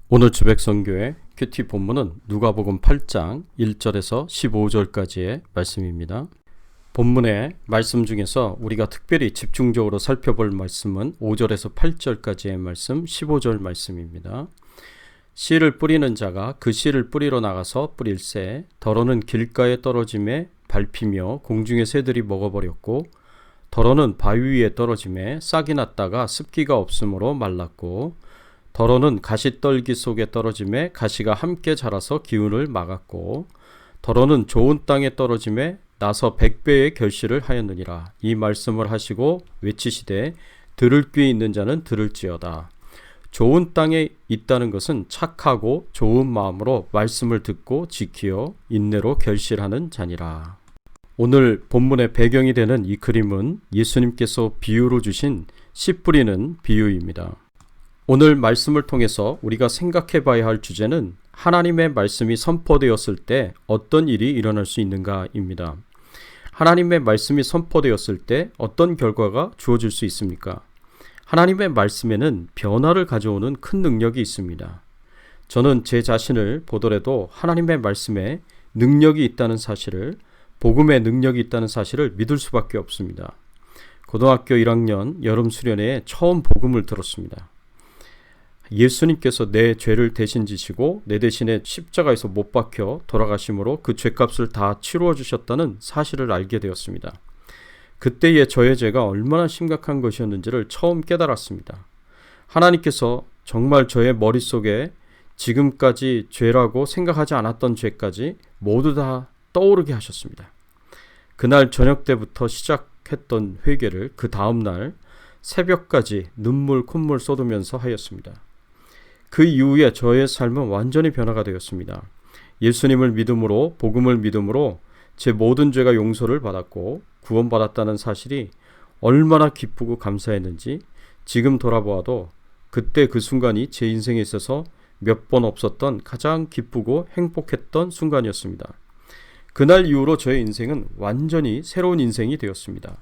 오늘 주백선교회 큐티 본문은 누가복음 8장 1절에서 15절까지의 말씀입니다. 본문의 말씀 중에서 우리가 특별히 집중적으로 살펴볼 말씀은 5절에서 8절까지의 말씀, 15절 말씀입니다. 씨를 뿌리는 자가 그 씨를 뿌리러 나가서 뿌릴새 더러는 길가에 떨어짐에 밟히며 공중의 새들이 먹어버렸고 더러는 바위 위에 떨어짐에 싹이 났다가 습기가 없으므로 말랐고 더러는 가시떨기 속에 떨어짐에 가시가 함께 자라서 기운을 막았고 더러는 좋은 땅에 떨어짐에 나서 100배의 결실을 하였느니라. 이 말씀을 하시고 외치시되 들을 귀 있는 자는 들을지어다. 좋은 땅에 있다는 것은 착하고 좋은 마음으로 말씀을 듣고 지키어 인내로 결실하는 자니라. 오늘 본문의 배경이 되는 이 그림은 예수님께서 비유로 주신 씨 뿌리는 비유입니다. 오늘 말씀을 통해서 우리가 생각해 봐야 할 주제는 하나님의 말씀이 선포되었을 때 어떤 일이 일어날 수 있는가입니다. 하나님의 말씀이 선포되었을 때 어떤 결과가 주어질 수 있습니까? 하나님의 말씀에는 변화를 가져오는 큰 능력이 있습니다. 저는 제 자신을 보더라도 하나님의 말씀에 능력이 있다는 사실을, 복음의 능력이 있다는 사실을 믿을 수밖에 없습니다. 고등학교 1학년 여름 수련회에 처음 복음을 들었습니다. 예수님께서 내 죄를 대신 지시고 내 대신에 십자가에서 못 박혀 돌아가심으로 그 죄값을 다 치루어 주셨다는 사실을 알게 되었습니다. 그때의 저의 죄가 얼마나 심각한 것이었는지를 처음 깨달았습니다. 하나님께서 정말 저의 머릿속에 지금까지 죄라고 생각하지 않았던 죄까지 모두 다 떠오르게 하셨습니다. 그날 저녁 때부터 시작했던 회개를 그 다음날 새벽까지 눈물 콧물 쏟으면서 하였습니다. 그 이후에 저의 삶은 완전히 변화가 되었습니다. 예수님을 믿음으로, 복음을 믿음으로 제 모든 죄가 용서를 받았고 구원받았다는 사실이 얼마나 기쁘고 감사했는지 지금 돌아보아도 그때 그 순간이 제 인생에 있어서 몇 번 없었던 가장 기쁘고 행복했던 순간이었습니다. 그날 이후로 저의 인생은 완전히 새로운 인생이 되었습니다.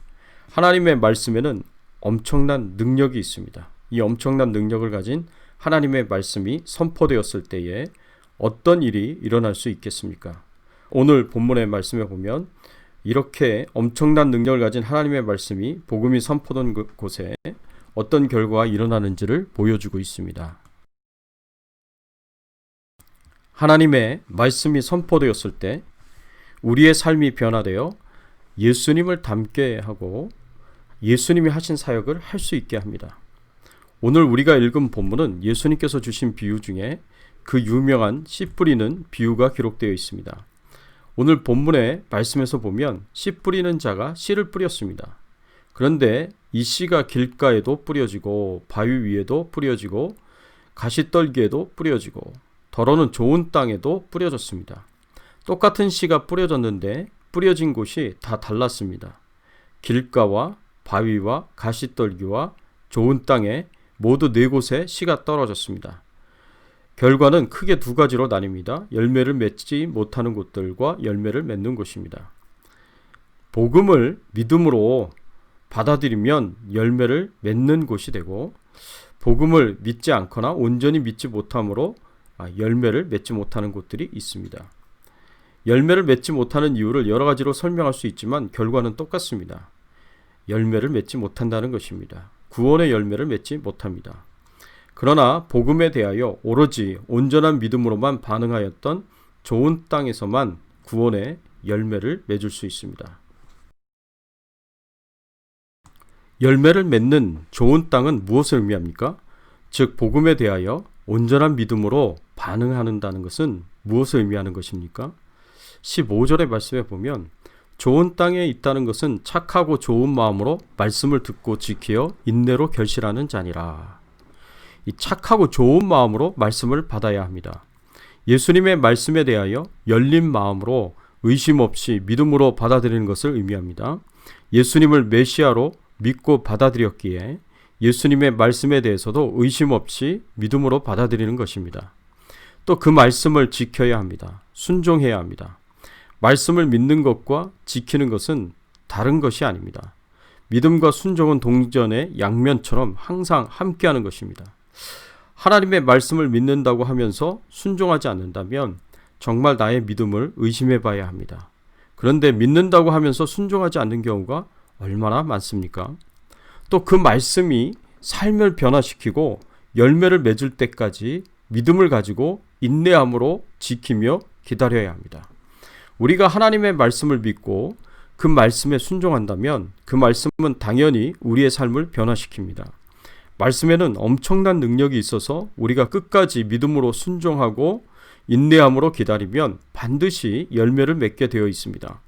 하나님의 말씀에는 엄청난 능력이 있습니다. 이 엄청난 능력을 가진 하나님의 말씀이 선포되었을 때에 어떤 일이 일어날 수 있겠습니까? 오늘 본문의 말씀에 보면 이렇게 엄청난 능력을 가진 하나님의 말씀이 복음이 선포된 곳에 어떤 결과가 일어나는지를 보여주고 있습니다. 하나님의 말씀이 선포되었을 때 우리의 삶이 변화되어 예수님을 닮게 하고 예수님이 하신 사역을 할 수 있게 합니다. 오늘 우리가 읽은 본문은 예수님께서 주신 비유 중에 그 유명한 씨 뿌리는 비유가 기록되어 있습니다. 오늘 본문의 말씀에서 보면 씨 뿌리는 자가 씨를 뿌렸습니다. 그런데 이 씨가 길가에도 뿌려지고 바위 위에도 뿌려지고 가시떨기에도 뿌려지고 더러는 좋은 땅에도 뿌려졌습니다. 똑같은 씨가 뿌려졌는데 뿌려진 곳이 다 달랐습니다. 길가와 바위와 가시떨기와 좋은 땅에 모두 4곳에 씨가 떨어졌습니다. 결과는 크게 2가지로 나뉩니다. 열매를 맺지 못하는 곳들과 열매를 맺는 곳입니다. 복음을 믿음으로 받아들이면 열매를 맺는 곳이 되고 복음을 믿지 않거나 온전히 믿지 못함으로 열매를 맺지 못하는 곳들이 있습니다. 열매를 맺지 못하는 이유를 여러 가지로 설명할 수 있지만 결과는 똑같습니다. 열매를 맺지 못한다는 것입니다. 구원의 열매를 맺지 못합니다. 그러나 복음에 대하여 오로지 온전한 믿음으로만 반응하였던 좋은 땅에서만 구원의 열매를 맺을 수 있습니다. 열매를 맺는 좋은 땅은 무엇을 의미합니까? 즉 복음에 대하여 온전한 믿음으로 반응한다는 것은 무엇을 의미하는 것입니까? 15절의 말씀에 보면 좋은 땅에 있다는 것은 착하고 좋은 마음으로 말씀을 듣고 지키어 인내로 결실하는 자니라. 이 착하고 좋은 마음으로 말씀을 받아야 합니다. 예수님의 말씀에 대하여 열린 마음으로 의심 없이 믿음으로 받아들이는 것을 의미합니다. 예수님을 메시아로 믿고 받아들였기에 예수님의 말씀에 대해서도 의심 없이 믿음으로 받아들이는 것입니다. 또 그 말씀을 지켜야 합니다. 순종해야 합니다. 말씀을 믿는 것과 지키는 것은 다른 것이 아닙니다. 믿음과 순종은 동전의 양면처럼 항상 함께하는 것입니다. 하나님의 말씀을 믿는다고 하면서 순종하지 않는다면 정말 나의 믿음을 의심해 봐야 합니다. 그런데 믿는다고 하면서 순종하지 않는 경우가 얼마나 많습니까? 또 그 말씀이 삶을 변화시키고 열매를 맺을 때까지 믿음을 가지고 인내함으로 지키며 기다려야 합니다. 우리가 하나님의 말씀을 믿고 그 말씀에 순종한다면 그 말씀은 당연히 우리의 삶을 변화시킵니다. 말씀에는 엄청난 능력이 있어서 우리가 끝까지 믿음으로 순종하고 인내함으로 기다리면 반드시 열매를 맺게 되어 있습니다.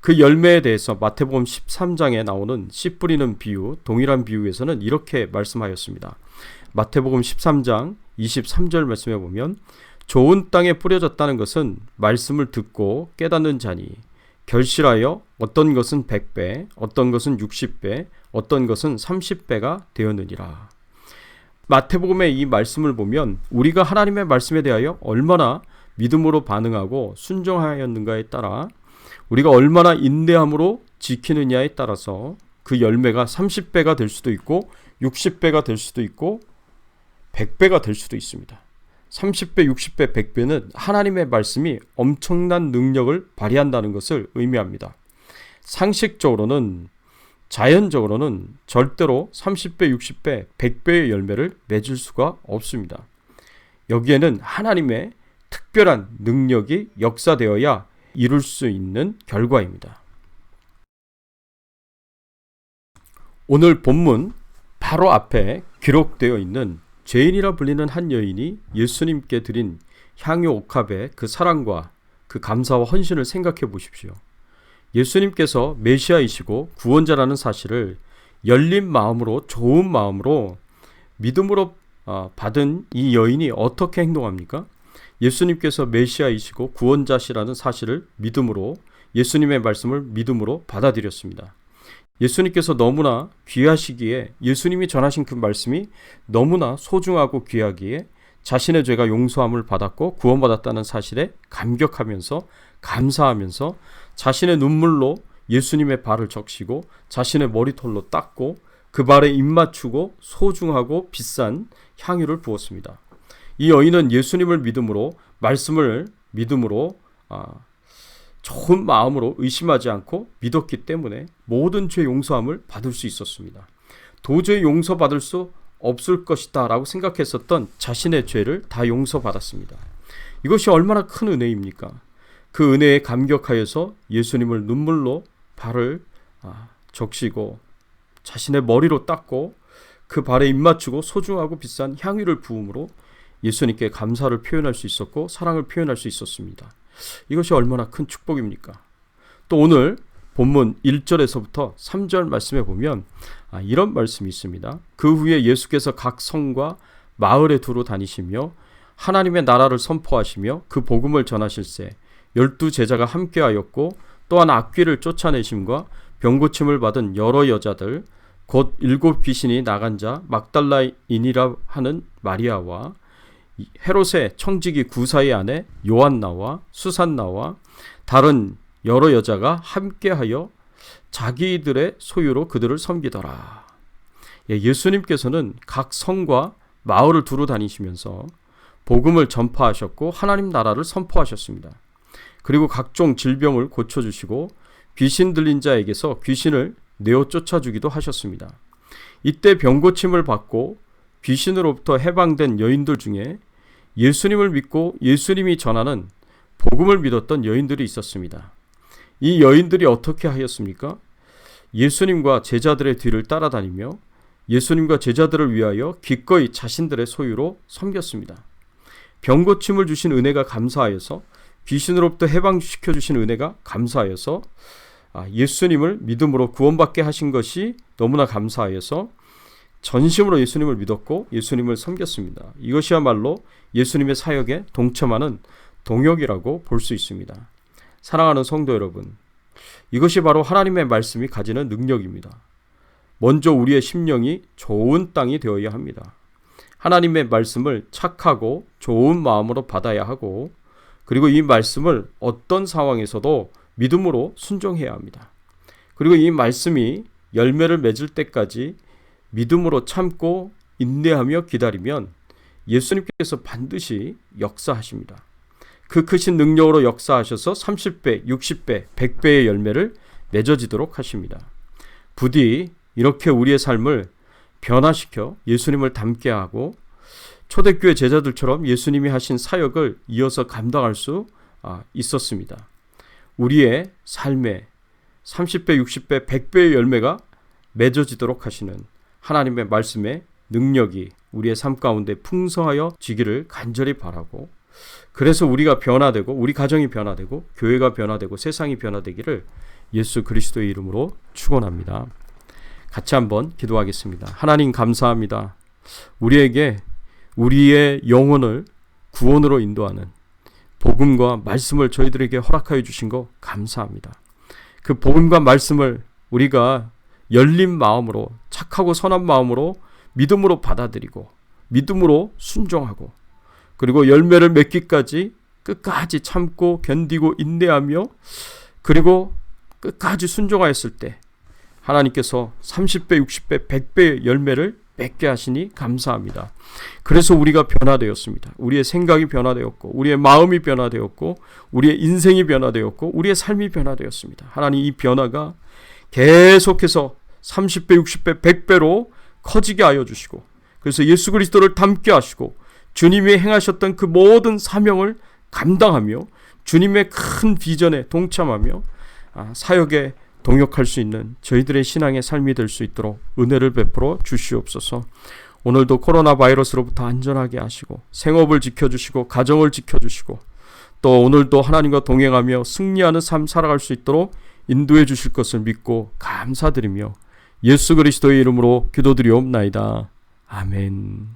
그 열매에 대해서 마태복음 13장에 나오는 씨 뿌리는 비유, 동일한 비유에서는 이렇게 말씀하였습니다. 마태복음 13장 23절 말씀에 보면 좋은 땅에 뿌려졌다는 것은 말씀을 듣고 깨닫는 자니 결실하여 어떤 것은 100배, 어떤 것은 60배, 어떤 것은 30배가 되었느니라. 마태복음의 이 말씀을 보면 우리가 하나님의 말씀에 대하여 얼마나 믿음으로 반응하고 순종하였는가에 따라 우리가 얼마나 인내함으로 지키느냐에 따라서 그 열매가 30배가 될 수도 있고 60배가 될 수도 있고 100배가 될 수도 있습니다. 30배, 60배, 100배는 하나님의 말씀이 엄청난 능력을 발휘한다는 것을 의미합니다. 상식적으로는 자연적으로는 절대로 30배, 60배, 100배의 열매를 맺을 수가 없습니다. 여기에는 하나님의 특별한 능력이 역사되어야 이룰 수 있는 결과입니다. 오늘 본문 바로 앞에 기록되어 있는 죄인이라 불리는 한 여인이 예수님께 드린 향유 옥합의 그 사랑과 그 감사와 헌신을 생각해 보십시오. 예수님께서 메시아이시고 구원자라는 사실을 열린 마음으로 좋은 마음으로 믿음으로 받은 이 여인이 어떻게 행동합니까? 예수님께서 메시아이시고 구원자시라는 사실을 믿음으로 예수님의 말씀을 믿음으로 받아들였습니다. 예수님께서 너무나 귀하시기에 예수님이 전하신 그 말씀이 너무나 소중하고 귀하기에 자신의 죄가 용서함을 받았고 구원받았다는 사실에 감격하면서 감사하면서 자신의 눈물로 예수님의 발을 적시고 자신의 머리털로 닦고 그 발에 입 맞추고 소중하고 비싼 향유를 부었습니다. 이 여인은 예수님을 믿음으로 말씀을 믿음으로 좋은 마음으로 의심하지 않고 믿었기 때문에 모든 죄 용서함을 받을 수 있었습니다. 도저히 용서받을 수 없을 것이다 라고 생각했었던 자신의 죄를 다 용서받았습니다. 이것이 얼마나 큰 은혜입니까? 그 은혜에 감격하여서 예수님을 눈물로 발을 적시고 자신의 머리로 닦고 그 발에 입 맞추고 소중하고 비싼 향유를 부음으로 예수님께 감사를 표현할 수 있었고 사랑을 표현할 수 있었습니다. 이것이 얼마나 큰 축복입니까? 또 오늘 본문 1절에서부터 3절 말씀에 보면 이런 말씀이 있습니다. 그 후에 예수께서 각 성과 마을에 두루 다니시며 하나님의 나라를 선포하시며 그 복음을 전하실세 12 제자가 함께하였고 또한 악귀를 쫓아내심과 병고침을 받은 여러 여자들 곧 7 귀신이 나간 자 막달라인이라 하는 마리아와 헤롯의 청지기 구사의 아내 요한나와 수산나와 다른 여러 여자가 함께하여 자기들의 소유로 그들을 섬기더라. 예수님께서는 각 성과 마을을 두루 다니시면서 복음을 전파하셨고 하나님 나라를 선포하셨습니다. 그리고 각종 질병을 고쳐주시고 귀신 들린 자에게서 귀신을 내어 쫓아주기도 하셨습니다. 이때 병고침을 받고 귀신으로부터 해방된 여인들 중에 예수님을 믿고 예수님이 전하는 복음을 믿었던 여인들이 있었습니다. 이 여인들이 어떻게 하였습니까? 예수님과 제자들의 뒤를 따라다니며 예수님과 제자들을 위하여 기꺼이 자신들의 소유로 섬겼습니다. 병고침을 주신 은혜가 감사하여서 귀신으로부터 해방시켜 주신 은혜가 감사하여서 예수님을 믿음으로 구원받게 하신 것이 너무나 감사하여서 전심으로 예수님을 믿었고 예수님을 섬겼습니다. 이것이야말로 예수님의 사역에 동참하는 동역이라고 볼 수 있습니다. 사랑하는 성도 여러분, 이것이 바로 하나님의 말씀이 가지는 능력입니다. 먼저 우리의 심령이 좋은 땅이 되어야 합니다. 하나님의 말씀을 착하고 좋은 마음으로 받아야 하고 그리고 이 말씀을 어떤 상황에서도 믿음으로 순종해야 합니다. 그리고 이 말씀이 열매를 맺을 때까지 믿음으로 참고 인내하며 기다리면 예수님께서 반드시 역사하십니다. 그 크신 능력으로 역사하셔서 30배, 60배, 100배의 열매를 맺어지도록 하십니다. 부디 이렇게 우리의 삶을 변화시켜 예수님을 닮게 하고 초대교회 제자들처럼 예수님이 하신 사역을 이어서 감당할 수 있었습니다. 우리의 삶에 30배, 60배, 100배의 열매가 맺어지도록 하시는 하나님의 말씀의 능력이 우리의 삶 가운데 풍성하여 지기를 간절히 바라고, 그래서 우리가 변화되고 우리 가정이 변화되고 교회가 변화되고 세상이 변화되기를 예수 그리스도의 이름으로 축원합니다. 같이 한번 기도하겠습니다. 하나님 감사합니다. 우리에게 우리의 영혼을 구원으로 인도하는 복음과 말씀을 저희들에게 허락하여 주신 거 감사합니다. 그 복음과 말씀을 우리가 열린 마음으로, 착하고 선한 마음으로 믿음으로 받아들이고 믿음으로 순종하고, 그리고 열매를 맺기까지 끝까지 참고 견디고 인내하며, 그리고 끝까지 순종하였을 때 하나님께서 30배, 60배, 100배의 열매를 맺게 하시니 감사합니다. 그래서 우리가 변화되었습니다. 우리의 생각이 변화되었고, 우리의 마음이 변화되었고, 우리의 인생이 변화되었고, 우리의 삶이 변화되었습니다. 하나님, 이 변화가 계속해서 30배, 60배, 100배로 커지게 하여 주시고, 그래서 예수 그리스도를 닮게 하시고 주님이 행하셨던 그 모든 사명을 감당하며 주님의 큰 비전에 동참하며 사역에 동역할 수 있는 저희들의 신앙의 삶이 될 수 있도록 은혜를 베풀어 주시옵소서. 오늘도 코로나 바이러스로부터 안전하게 하시고 생업을 지켜주시고 가정을 지켜주시고, 또 오늘도 하나님과 동행하며 승리하는 삶 살아갈 수 있도록 인도해 주실 것을 믿고 감사드리며 예수 그리스도의 이름으로 기도드리옵나이다. 아멘.